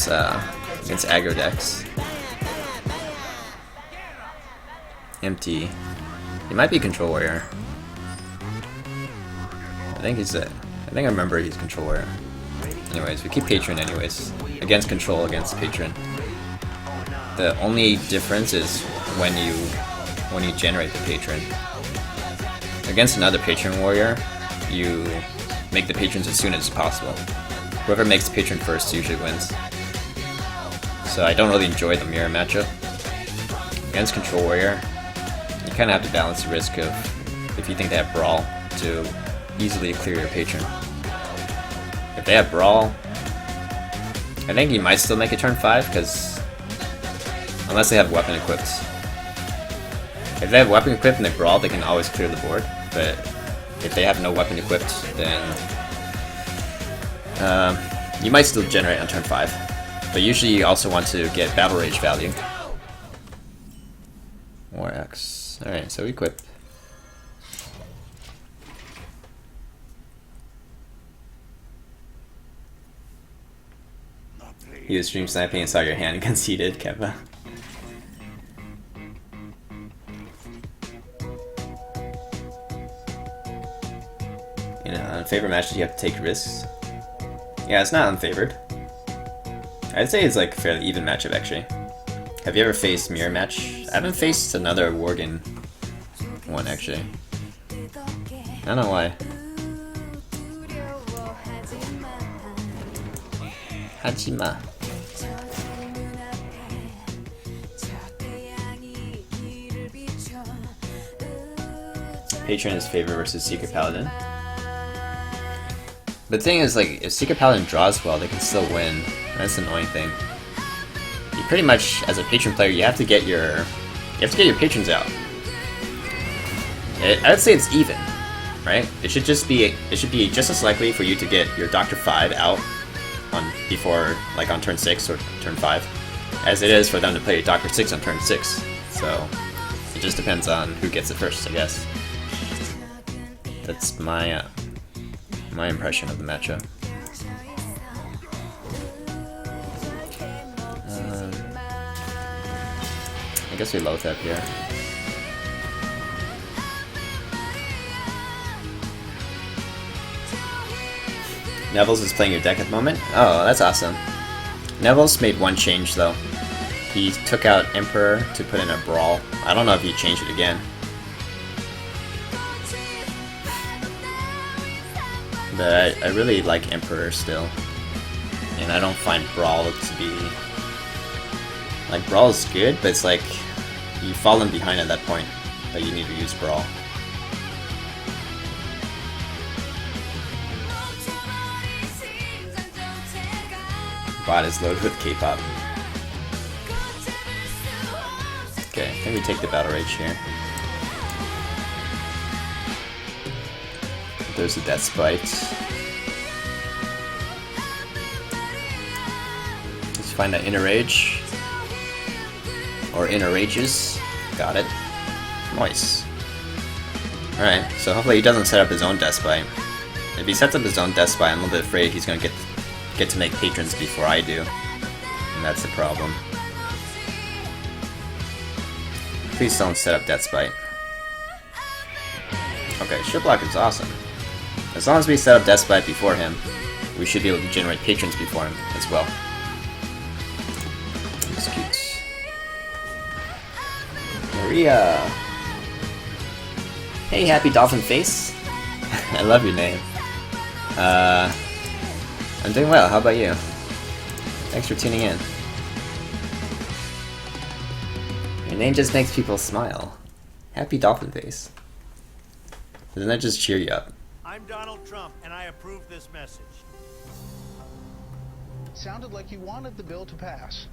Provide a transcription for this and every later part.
against aggro decks. Empty. He might be Control Warrior. I think I remember he's Control Warrior. Anyways, we keep Patron anyways. Against Control, against Patron. The only difference is when you generate the Patron. Against another Patron Warrior, you make the Patrons as soon as possible. Whoever makes the Patron first usually wins. So I don't really enjoy the mirror matchup. Against Control Warrior, you kind of have to balance the risk of, if you think they have Brawl, to easily clear your Patron. If they have Brawl, I think you might still make it turn 5, because unless they have Weapon equipped. If they have Weapon equipped and they Brawl, they can always clear the board, but if they have no Weapon equipped, then you might still generate on turn 5. But usually you also want to get Battle Rage value. War X. Alright, so we equip. He was stream sniping and saw your hand and conceded, Keva. You know, on favorite matches you have to take risks. Yeah, it's not unfavored. I'd say it's like a fairly even matchup actually. Have you ever faced mirror match? I haven't faced another Worgen one actually. I don't know why. Hajima. Patron is favorite versus Secret Paladin. The thing is, like, if Secret Paladin draws well, they can still win. That's the annoying thing. You pretty much, as a Patron player, you have to get your Patrons out. I'd say it's even, right? It should be just as likely for you to get your Doctor 5 out on turn 6 or turn 5 as it is for them to play Doctor 6 on turn 6. So it just depends on who gets it first, I guess. That's my impression of the matchup. I guess we low tap here. Neville's is playing your deck at the moment? Oh, that's awesome. Neville's made one change though. He took out Emperor to put in a Brawl. I don't know if he changed it again. But I really like Emperor still. And I don't find Brawl to be... Like, Brawl is good, but it's like you've fallen behind at that point that you need to use Brawl. Bot is loaded with K-pop. Okay, I think we take the Battle Rage here. There's a Death Spite. Let's find that Inner Rage. Or Inner Rages. Got it. Nice. Alright, so hopefully he doesn't set up his own Death Spite. If he sets up his own Death Spite, I'm a little bit afraid he's gonna get to make Patrons before I do. And that's the problem. Please don't set up Death Spite. Okay, Ship Block is awesome. As long as we set up Death Spite before him, we should be able to generate Patrons before him as well. That's cute. Maria! Hey, Happy Dolphin Face! I love your name. I'm doing well, how about you? Thanks for tuning in. Your name just makes people smile. Happy Dolphin Face. Doesn't that just cheer you up? I'm Donald Trump, and I approve this message. Sounded like you wanted the bill to pass.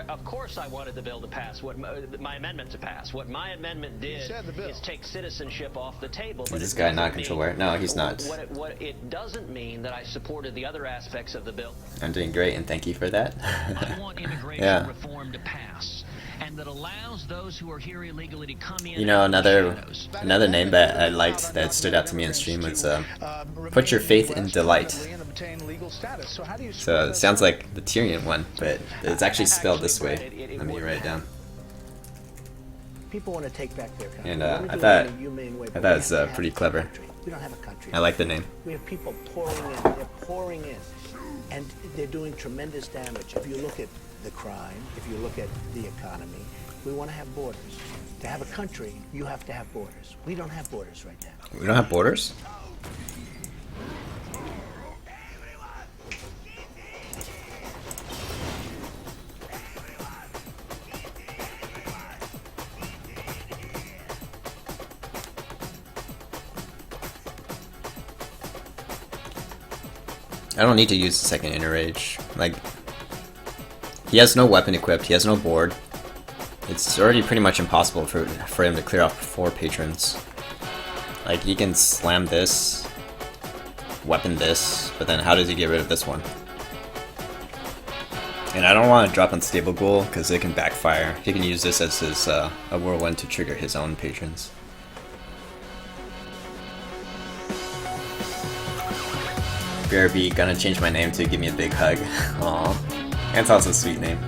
Of course I wanted the bill to pass, my amendment to pass. What my amendment did is take citizenship off the table. Is this guy not Control Warrior? No, he's not. What it doesn't mean that I supported the other aspects of the bill. I'm doing great, and thank you for that. I want immigration reform to pass, and that allows those who are here illegally to come in. You know, another name that I liked that stood out to me in stream was Put Your Faith in Delight. obtain legal status. So how do you? So it sounds like the Tyrion one, but it's actually spelled this way. Let me write it down. People want to take back their country. And I thought it was pretty clever. We don't have a country. I like the name. We have people pouring in. They're pouring in, and they're doing tremendous damage. If you look at the crime, if you look at the economy, we want to have borders. To have a country, you have to have borders. We don't have borders right now. We don't have borders? I don't need to use the second inner rage. Like, he has no weapon equipped, he has no board. It's already pretty much impossible for him to clear out 4 patrons. Like, he can slam this, weapon this, but then how does he get rid of this one? And I don't want to drop Unstable Ghoul, because it can backfire. He can use this as his a whirlwind to trigger his own patrons. BRB, gonna change my name to give me a big hug. Aww. That's also a sweet name.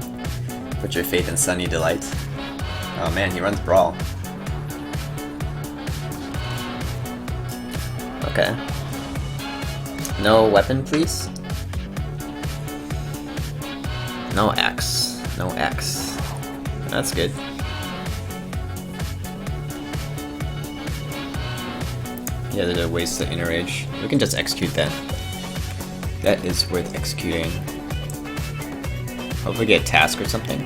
Put your faith in Sunny Delight. Oh man, he runs Brawl. Okay. No weapon, please? No X. No X. That's good. Yeah, there are ways to inner rage. We can just execute that. That is worth executing. Hopefully get a task or something.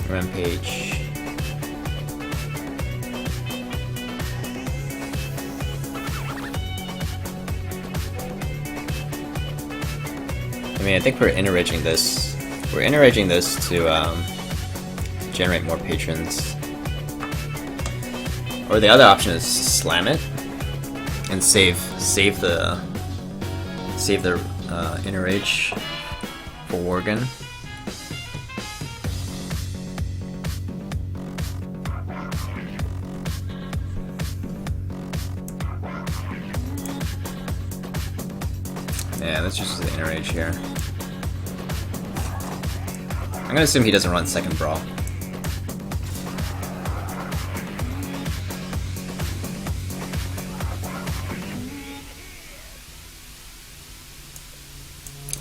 Rampage. I mean, I think we're inner raging this. We're inner raging this to generate more patrons. Or the other option is slam it and save the inner rage for Worgen. Yeah, let's just use the inner rage here. I'm gonna assume he doesn't run second brawl.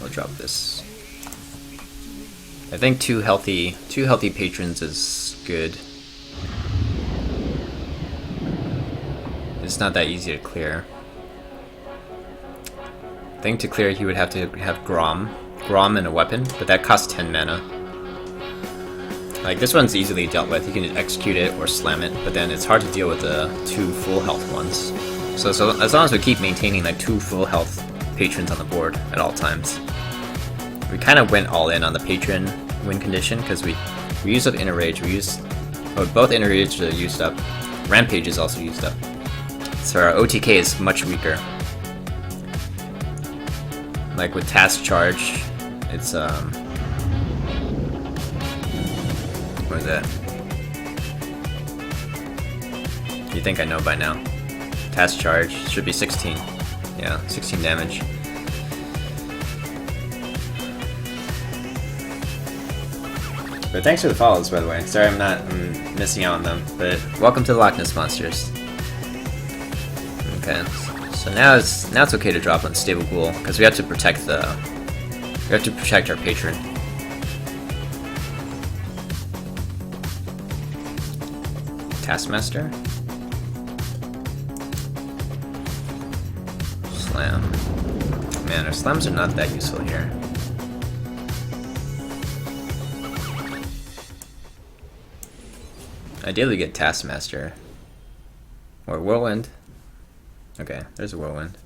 I'll drop this. I think two healthy patrons is good. It's not that easy to clear. I think to clear he would have to have Grom and a weapon, but that costs 10 mana. Like, this one's easily dealt with. You can execute it or slam it, but then it's hard to deal with the 2 full health ones. So as long as we keep maintaining like 2 full health patrons on the board at all times. We kind of went all in on the patron win condition because we used up inner rage. Both inner rage are used up. Rampage is also used up. So our OTK is much weaker. Like with task charge, it's what is that? You think I know by now? Task charge should be 16. Yeah, 16 damage. But thanks for the follows, by the way. Sorry I'm missing out on them, but welcome to the Loch Ness Monsters. Okay, so now it's okay to drop Unstable Ghoul because we have to protect our patron. Taskmaster. Slam. Man, our slams are not that useful here. Ideally get Taskmaster. Or Whirlwind. Okay, there's a Whirlwind.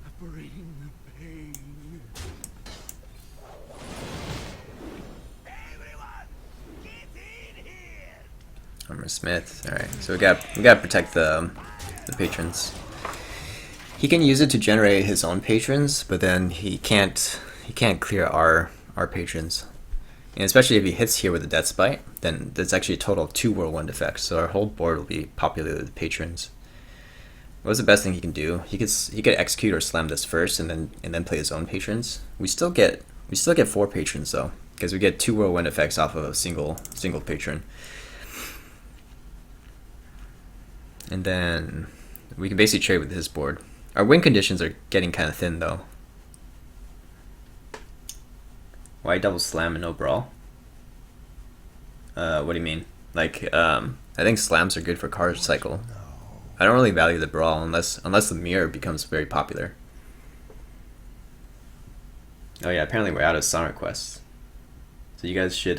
Operating the pain. Everyone, get in here. Armor Smith. Alright, so we gotta protect the patrons. He can use it to generate his own patrons, but then he can't clear our patrons. And especially if he hits here with a Death Spite, then there's actually a total of 2 Whirlwind effects, so our whole board will be populated with patrons. What's the best thing he can do? He could execute or slam this first, and then play his own patrons. We still get 4 patrons though, because we get 2 whirlwind effects off of a single patron. And then we can basically trade with his board. Our win conditions are getting kind of thin though. Why double slam and no brawl? What do you mean? Like, I think slams are good for card cycle. I don't really value the brawl unless the mirror becomes very popular. Oh yeah, apparently we're out of song requests. So you guys should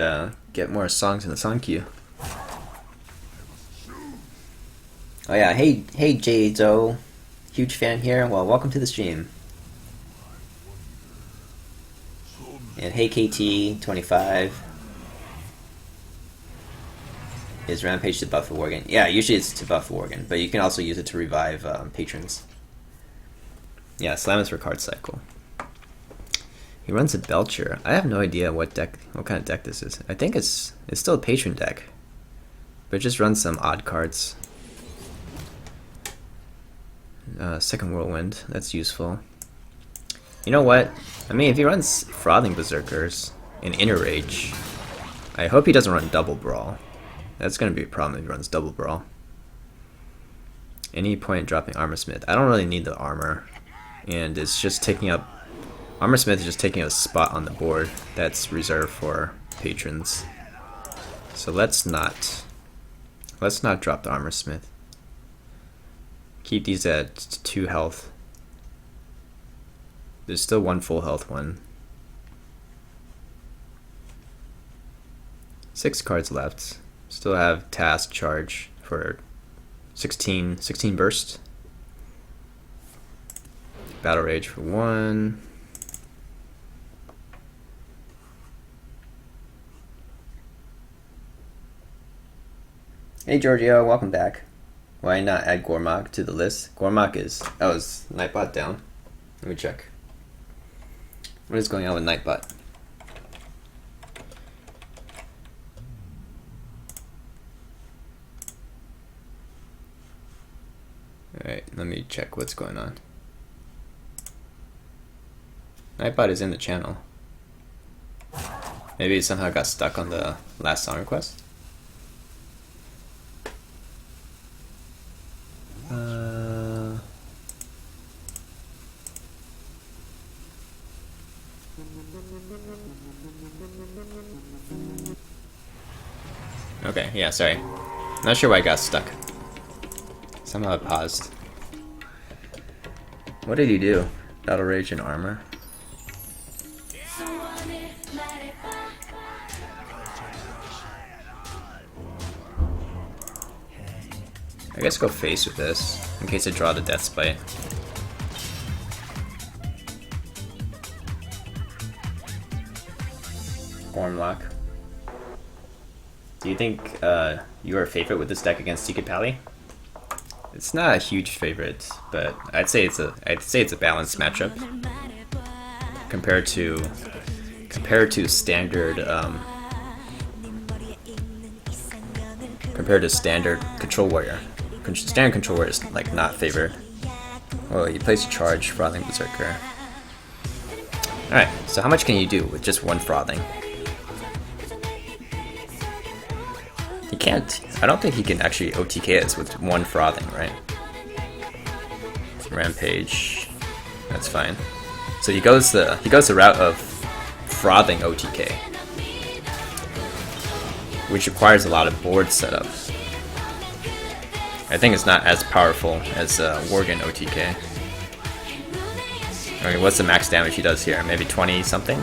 get more songs in the song queue. Oh yeah, hey Jado, huge fan here. Well, welcome to the stream. And hey KT25. Is Rampage to buff a Worgen? Yeah, usually it's to buff a Worgen, but you can also use it to revive patrons. Yeah, slam is for card cycle. He runs a Belcher. I have no idea what kind of deck this is. I think it's still a patron deck, but it just runs some odd cards. Second Whirlwind, that's useful. You know what? I mean, if he runs Frothing Berserkers in Inner Rage, I hope he doesn't run Double Brawl. That's going to be a problem if he runs Double Brawl. Any point dropping Armor Smith. I don't really need the armor. And it's just taking up... Armor Smith is just taking a spot on the board that's reserved for patrons. So let's not drop the Armor Smith. Keep these at 2 health. There's still 1 full health one. 6 cards left. Still have Task Charge for 16 burst. Battle Rage for 1. Hey Giorgio, welcome back. Why not add Gormok to the list? Gormok is... Oh, is Nightbot down? Let me check. What is going on with Nightbot? Alright, let me check what's going on. Nightbot is in the channel. Maybe it somehow got stuck on the last song request? Okay, yeah, sorry. Not sure why I got stuck. Somehow it paused. What did he do? Battle Rage and armor? I guess go face with this, in case I draw the Death Spite. Gormlock. Do you think you are a favorite with this deck against Secret Pally? It's not a huge favorite, but I'd say it's a balanced matchup compared to standard Control Warrior. Standard Control Warrior is like not favored. Oh, he plays Charge, Frothing Berserker. Alright, so how much can you do with just 1 Frothing? He can't. I don't think he can actually OTK us with 1 Frothing, right? Rampage. That's fine. So he goes the route of Frothing OTK, which requires a lot of board setup. I think it's not as powerful as Worgen OTK. Okay, what's the max damage he does here? Maybe 20 something?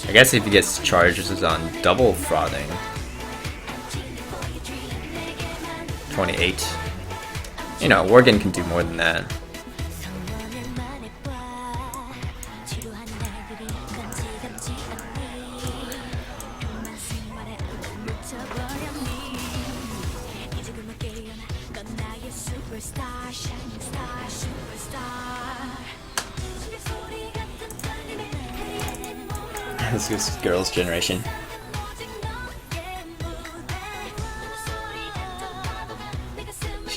I guess if he gets charges on double Frothing, 28. You know, Worgen can do more than that. This is girls' generation.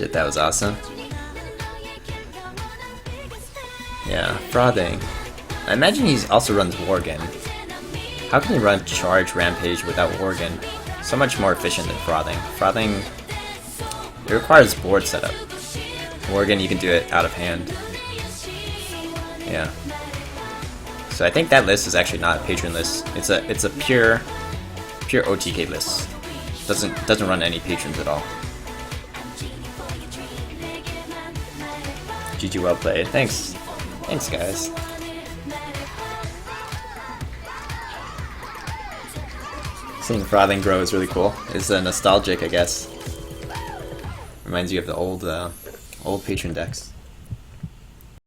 Shit, that was awesome. Yeah, Frothing. I imagine he also runs Worgen. How can he run Charge Rampage without Worgen? So much more efficient than Frothing. Frothing, it requires board setup. Worgen, you can do it out of hand. Yeah. So I think that list is actually not a patron list. It's a pure OTK list. Doesn't run any patrons at all. GG, well played. Thanks. Thanks, guys. Seeing Frothing grow is really cool. It's nostalgic, I guess. Reminds you of the old patron decks.